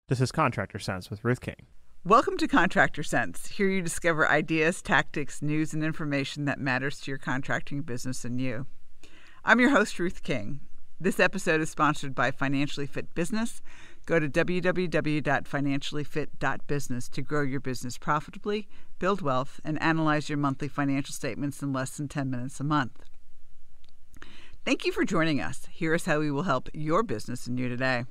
This is Contractor Sense with Ruth King. Welcome to Contractor Sense. Here you discover ideas, tactics, news, and information that matters to your contracting business and you. I'm your host, Ruth King. This episode is sponsored by Financially Fit Business. Go to www.financiallyfit.business to grow your business profitably, build wealth, and analyze your monthly financial statements in less than 10 minutes a month. Thank you for joining us. Here is how we will help your business and you today.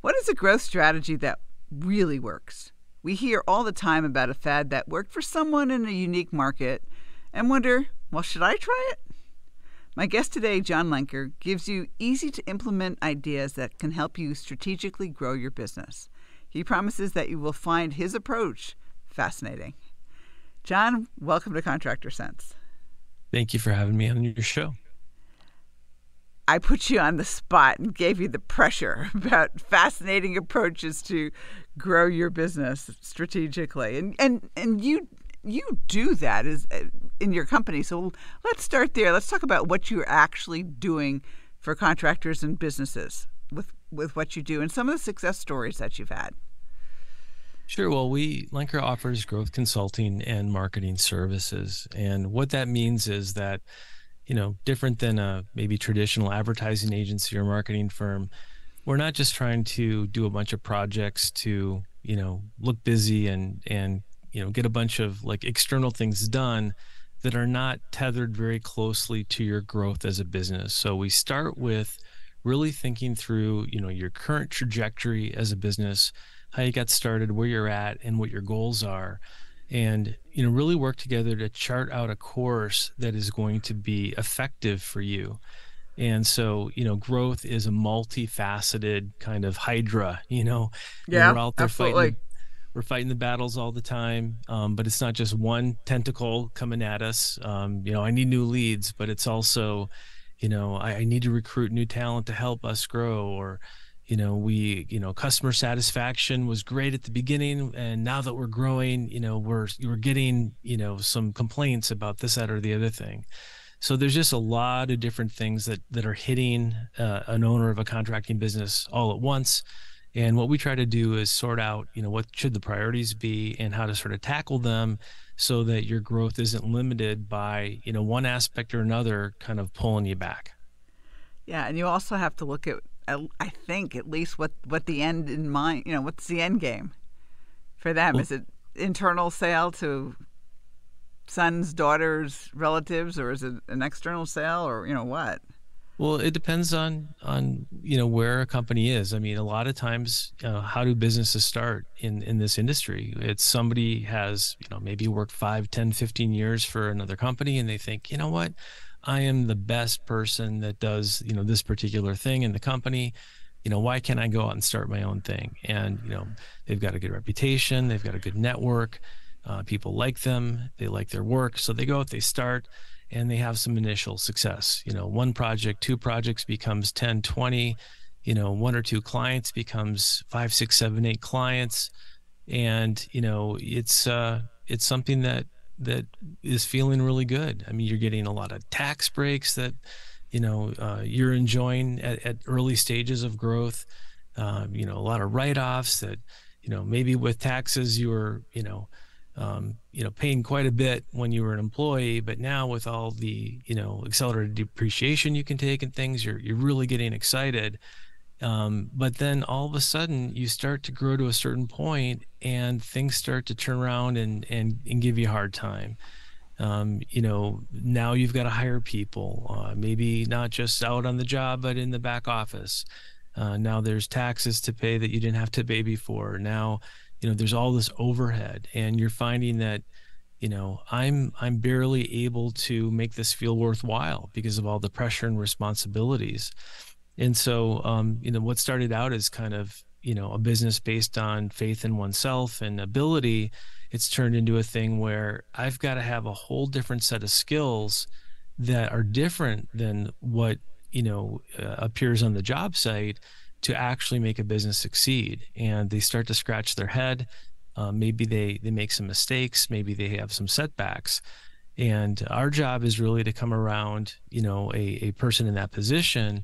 What is a growth strategy that really works? We hear all the time about a fad that worked for someone in a unique market and wonder, well, should I try it? My guest today, John Lenker, gives you easy-to-implement ideas that can help you strategically grow your business. He promises that you will find his approach fascinating. John, welcome to Contractor Sense. Thank you for having me on your show. I put you on the spot and gave you the pressure about fascinating approaches to grow your business strategically. And you do that in your company. So let's start there. Let's talk about what you're actually doing for contractors and businesses with what you do and some of the success stories that you've had. Sure. Well, Lenker offers growth consulting and marketing services. And what that means is that, different than a maybe traditional advertising agency or marketing firm, we're not just trying to do a bunch of projects to, look busy and get a bunch of like external things done that are not tethered very closely to your growth as a business. So we start with really thinking through, your current trajectory as a business, how you got started, where you're at, and what your goals are. And, really work together to chart out a course that is going to be effective for you. And so, growth is a multifaceted kind of hydra, Yeah, we're out there absolutely. We're fighting the battles all the time. But it's not just one tentacle coming at us. I need new leads, but it's also, I need to recruit new talent to help us grow, or customer satisfaction was great at the beginning, and now that we're growing, we're getting, some complaints about this, that, or the other thing. So there's just a lot of different things that are hitting an owner of a contracting business all at once. And what we try to do is sort out, what should the priorities be and how to sort of tackle them so that your growth isn't limited by, one aspect or another kind of pulling you back. Yeah, and you also have to look at, I think, at least what the end in mind, what's the end game for them? Well, is it internal sale to sons, daughters, relatives, or is it an external sale, or what? Well, it depends on where a company is. I mean, a lot of times, how do businesses start in this industry? It's somebody has, maybe worked 5, 10, 15 years for another company, and they think, you know what? I am the best person that does, this particular thing in the company. Why can't I go out and start my own thing? And, they've got a good reputation. They've got a good network. People like them. They like their work. So they go out, they start, and they have some initial success. One project, 2 projects becomes 10, 20, 1 or 2 clients becomes 5, 6, 7, 8 clients. And, it's something that is feeling really good. I mean, you're getting a lot of tax breaks that, you're enjoying at early stages of growth. A lot of write-offs that, maybe with taxes you were, paying quite a bit when you were an employee, but now with all the, accelerated depreciation you can take and things, you're really getting excited. But then all of a sudden you start to grow to a certain point and things start to turn around and give you a hard time. Now you've got to hire people, maybe not just out on the job, but in the back office. Now there's taxes to pay that you didn't have to pay before. Now, there's all this overhead, and you're finding that, I'm barely able to make this feel worthwhile because of all the pressure and responsibilities. And so, what started out as kind of, a business based on faith in oneself and ability, it's turned into a thing where I've got to have a whole different set of skills that are different than what, appears on the job site to actually make a business succeed. And they start to scratch their head. Maybe they make some mistakes. Maybe they have some setbacks. And our job is really to come around, a person in that position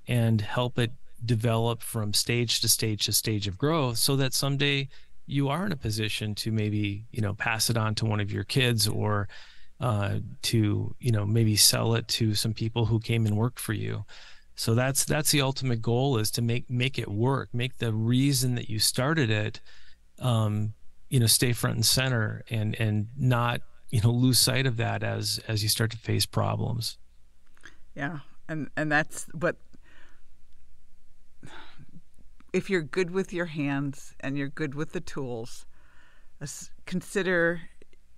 and help it develop from stage to stage to stage of growth, so that someday you are in a position to maybe, pass it on to one of your kids, or to, maybe sell it to some people who came and worked for you. So that's the ultimate goal, is to make it work, make the reason that you started it, stay front and center, and not, lose sight of that as you start to face problems. Yeah. And that's what, if you're good with your hands and you're good with the tools, consider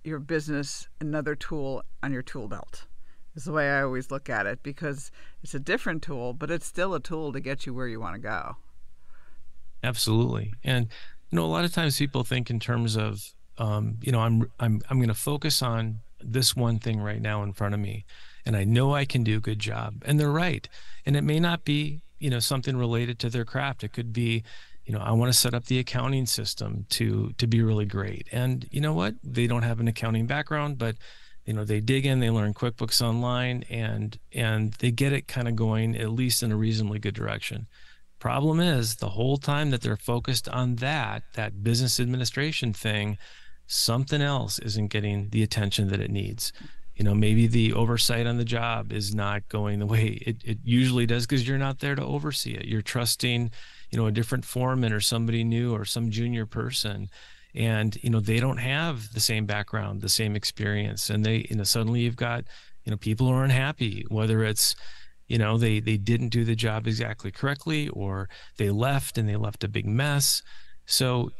your business another tool on your tool belt, is the way I always look at it, because it's a different tool, but it's still a tool to get you where you want to go. Absolutely. And, a lot of times people think in terms of, I'm going to focus on this one thing right now in front of me, and I know I can do a good job. And they're right. And it may not be, something related to their craft. It could be, I want to set up the accounting system to be really great. And you know what? They don't have an accounting background, but they dig in, they learn QuickBooks Online, and they get it kind of going, at least in a reasonably good direction. Problem is, the whole time that they're focused on that business administration thing, something else isn't getting the attention that it needs. Maybe the oversight on the job is not going the way it usually does, because you're not there to oversee it. You're trusting, a different foreman or somebody new or some junior person. And, they don't have the same background, the same experience. And they, suddenly you've got, people who are unhappy, whether it's, they didn't do the job exactly correctly, or they left and they left a big mess. So,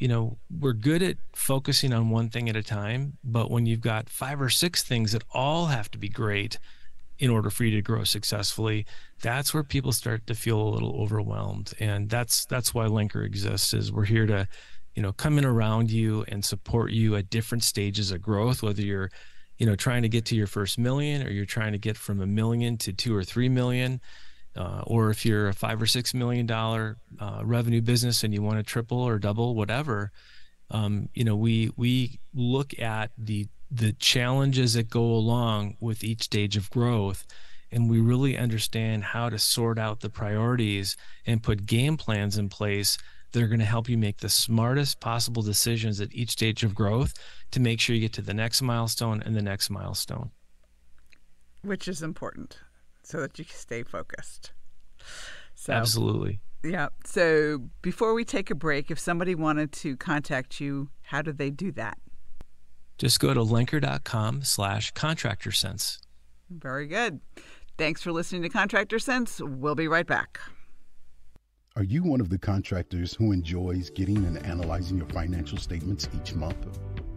we're good at focusing on one thing at a time, but when you've got 5 or 6 things that all have to be great in order for you to grow successfully, that's where people start to feel a little overwhelmed. And that's why Lenker exists, is we're here to, come in around you and support you at different stages of growth, whether you're, trying to get to your first million, or you're trying to get from $1 million to 2 or 3 million. Or if you're a $5 or $6 million revenue business and you want to triple or double, whatever, we look at the challenges that go along with each stage of growth, and we really understand how to sort out the priorities and put game plans in place that are going to help you make the smartest possible decisions at each stage of growth to make sure you get to the next milestone and the next milestone. Which is important, so that you stay focused. So, absolutely. Yeah. So before we take a break, if somebody wanted to contact you, how do they do that? Just go to lenker.com/contractor sense. Very good. Thanks for listening to Contractor Sense. We'll be right back. Are you one of the contractors who enjoys getting and analyzing your financial statements each month?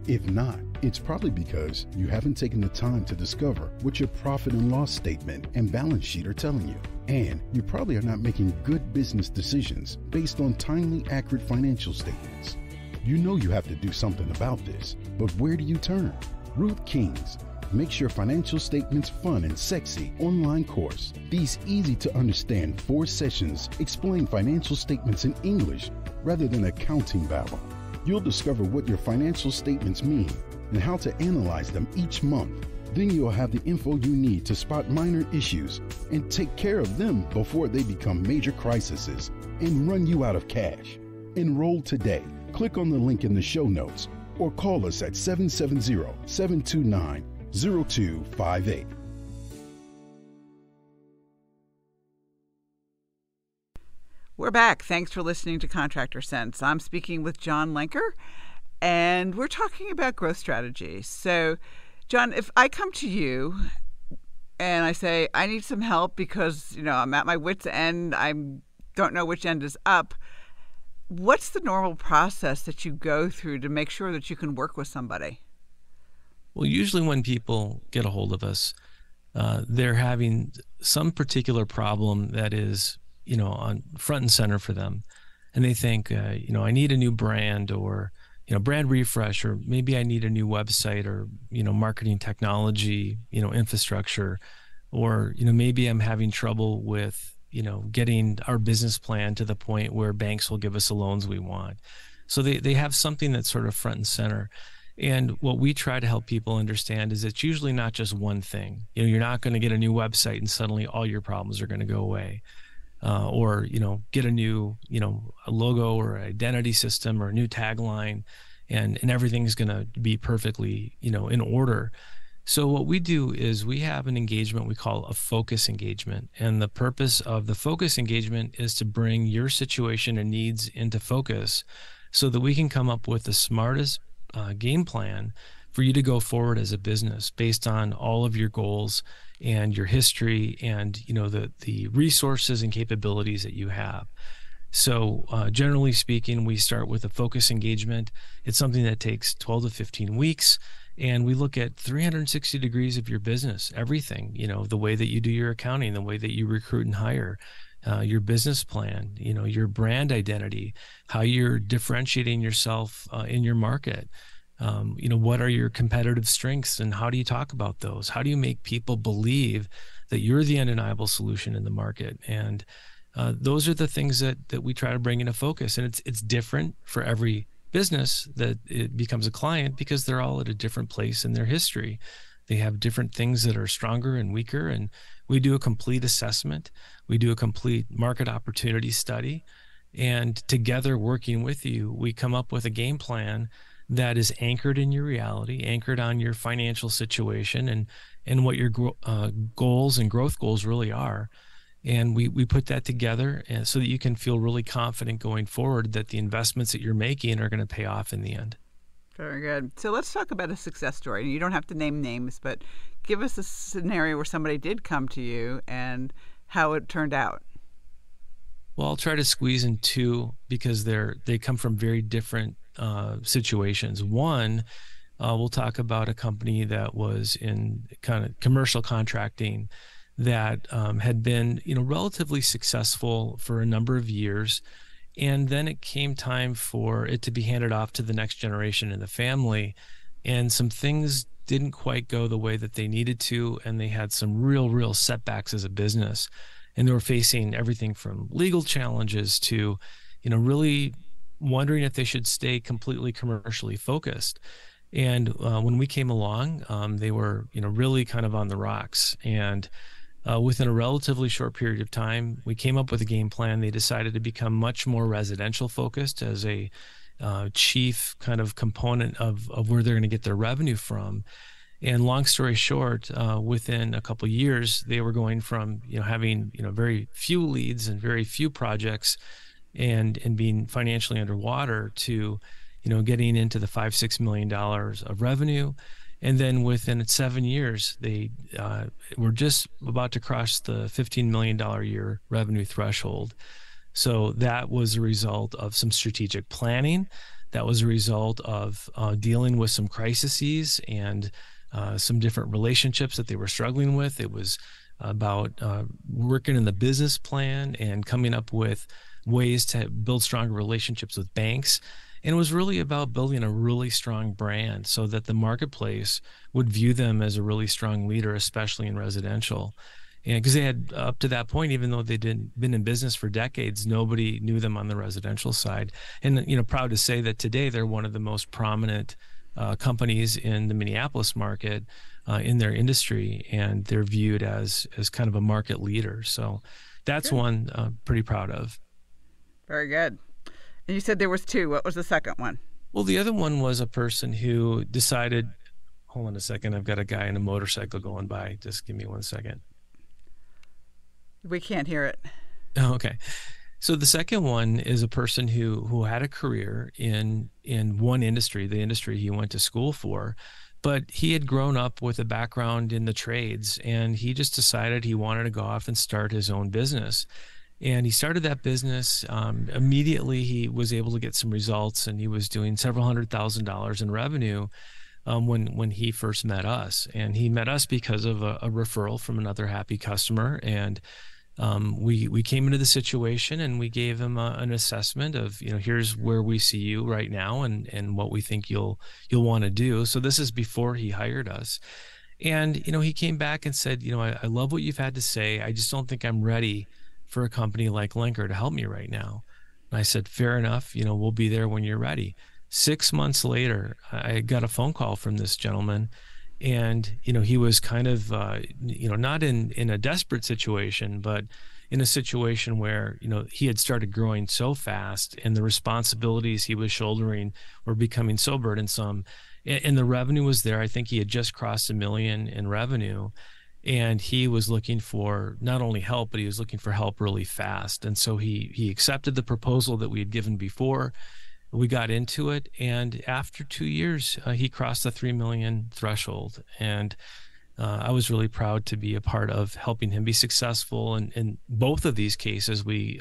If not, it's probably because you haven't taken the time to discover what your profit and loss statement and balance sheet are telling you. And you probably are not making good business decisions based on timely, accurate financial statements. You know you have to do something about this, but where do you turn? Ruth King's Makes Your Financial Statements Fun and Sexy online course. These easy to understand 4 sessions explain financial statements in English rather than accounting babble. You'll discover what your financial statements mean and how to analyze them each month. Then you'll have the info you need to spot minor issues and take care of them before they become major crises and run you out of cash. Enroll today. Click on the link in the show notes or call us at 770-729-0258. We're back. Thanks for listening to Contractor Sense. I'm speaking with John Lenker, and we're talking about growth strategy. So, John, if I come to you and I say, I need some help because, I'm at my wit's end, I don't know which end is up, what's the normal process that you go through to make sure that you can work with somebody? Well, usually when people get a hold of us, they're having some particular problem that is, on front and center for them. And they think, I need a new brand, or, brand refresh, or maybe I need a new website, or, marketing technology, infrastructure, or, maybe I'm having trouble with, getting our business plan to the point where banks will give us the loans we want. So they have something that's sort of front and center. And what we try to help people understand is it's usually not just one thing. You're not going to get a new website and suddenly all your problems are going to go away. or, get a new, a logo or identity system or a new tagline, and everything's going to be perfectly, in order. So what we do is we have an engagement we call a focus engagement. And the purpose of the focus engagement is to bring your situation and needs into focus so that we can come up with the smartest game plan for you to go forward as a business based on all of your goals and your history and, the resources and capabilities that you have. So generally speaking, we start with a focus engagement. It's something that takes 12 to 15 weeks. And we look at 360 degrees of your business, everything, the way that you do your accounting, the way that you recruit and hire, your business plan, your brand identity, how you're differentiating yourself in your market. What are your competitive strengths and how do you talk about those? How do you make people believe that you're the undeniable solution in the market? And those are the things that we try to bring into focus. And it's different for every business that it becomes a client because they're all at a different place in their history. They have different things that are stronger and weaker. And we do a complete assessment. We do a complete market opportunity study. And together, working with you, we come up with a game plan that is anchored in your reality, anchored on your financial situation and what your goals and growth goals really are. And we put that together so that you can feel really confident going forward that the investments that you're making are going to pay off in the end. Very good. So let's talk about a success story. You don't have to name names, but give us a scenario where somebody did come to you and how it turned out. Well, I'll try to squeeze in two because they come from very different situations. One, we'll talk about a company that was in kind of commercial contracting that had been, relatively successful for a number of years. And then it came time for it to be handed off to the next generation in the family. And some things didn't quite go the way that they needed to. And they had some real setbacks as a business. And they were facing everything from legal challenges to, really wondering if they should stay completely commercially focused. And when we came along, they were, really kind of on the rocks. And within a relatively short period of time, we came up with a game plan. They decided to become much more residential focused as a chief kind of component of where they're going to get their revenue from. And long story short, within a couple of years, they were going from having very few leads and very few projects, and being financially underwater to getting into the $5-6 million of revenue. And then within 7 years, they were just about to cross the $15 million a year revenue threshold. So that was a result of some strategic planning. That was a result of dealing with some crises and some different relationships that they were struggling with. It was about working in the business plan and coming up with ways to build stronger relationships with banks. And it was really about building a really strong brand so that the marketplace would view them as a really strong leader, especially in residential. And because they had, up to that point, even though they'd been in business for decades, nobody knew them on the residential side. And, proud to say that today they're one of the most prominent companies in the Minneapolis market in their industry, and they're viewed as kind of a market leader. So that's good. One I'm pretty proud of. Very good. And you said there was two. What was the second one? Well, the other one was a person who decided, hold on a second, I've got a guy in a motorcycle going by. Just give me 1 second. We can't hear it. Oh, okay. So the second one is a person who had a career in one industry, the industry he went to school for, but he had grown up with a background in the trades, and he just decided he wanted to go off and start his own business. And he started that business. Immediately, he was able to get some results, and he was doing several $100,000 in revenue when he first met us. And he met us because of a referral from another happy customer. And we came into the situation, and we gave him an assessment of, here's where we see you right now, and what we think you'll want to do. So this is before he hired us. And he came back and said, I love what you've had to say. I just don't think I'm ready for a company like Lenker to help me right now. And I said, fair enough, we'll be there when you're ready. 6 months later, I got a phone call from this gentleman, and he was kind of not in a desperate situation, but in a situation where, he had started growing so fast and the responsibilities he was shouldering were becoming so burdensome, and the revenue was there. I think he had just crossed $1 million in revenue, and he was looking for not only help, but he was looking for help really fast. And so he accepted the proposal that we had given before. We got into it, and after 2 years, he crossed the 3 million threshold. And I was really proud to be a part of helping him be successful. And in both of these cases, we,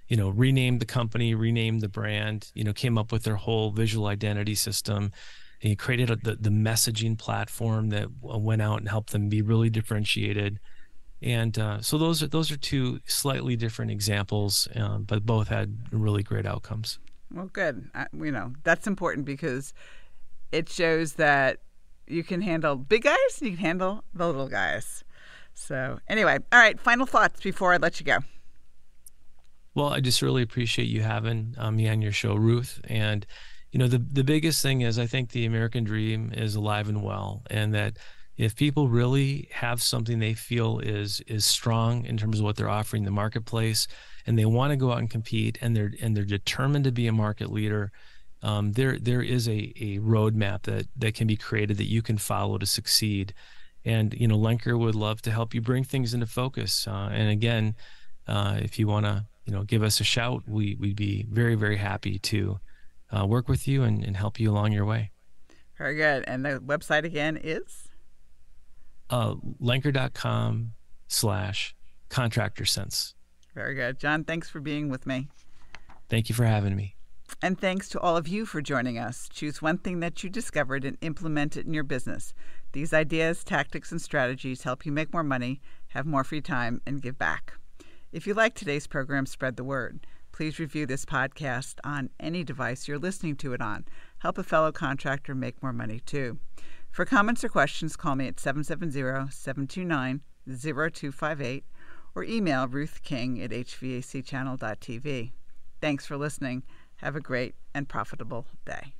renamed the company, renamed the brand, came up with their whole visual identity system. And he created the messaging platform that went out and helped them be really differentiated. And so those are two slightly different examples, but both had really great outcomes. Well, good. That's important because it shows that you can handle big guys, you can handle the little guys. So anyway, all right, final thoughts before I let you go. Well, I just really appreciate you having me on your show, Ruth. And, the biggest thing is I think the American dream is alive and well, and that if people really have something they feel is strong in terms of what they're offering the marketplace, and they want to go out and compete, and they're determined to be a market leader, there is a roadmap that can be created that you can follow to succeed. And Lenker would love to help you bring things into focus. And again, if you want to give us a shout, we'd be very, very happy to work with you and help you along your way. Very good. And the website again is Lenker.com/contractorsense. Very good. John, thanks for being with me. Thank you for having me. And thanks to all of you for joining us. Choose one thing that you discovered and implement it in your business. These ideas, tactics, and strategies help you make more money, have more free time, and give back. If you like today's program, spread the word. Please review this podcast on any device you're listening to it on. Help a fellow contractor make more money, too. For comments or questions, call me at 770-729-0258 or email Ruth King at hvacchannel.tv. Thanks for listening. Have a great and profitable day.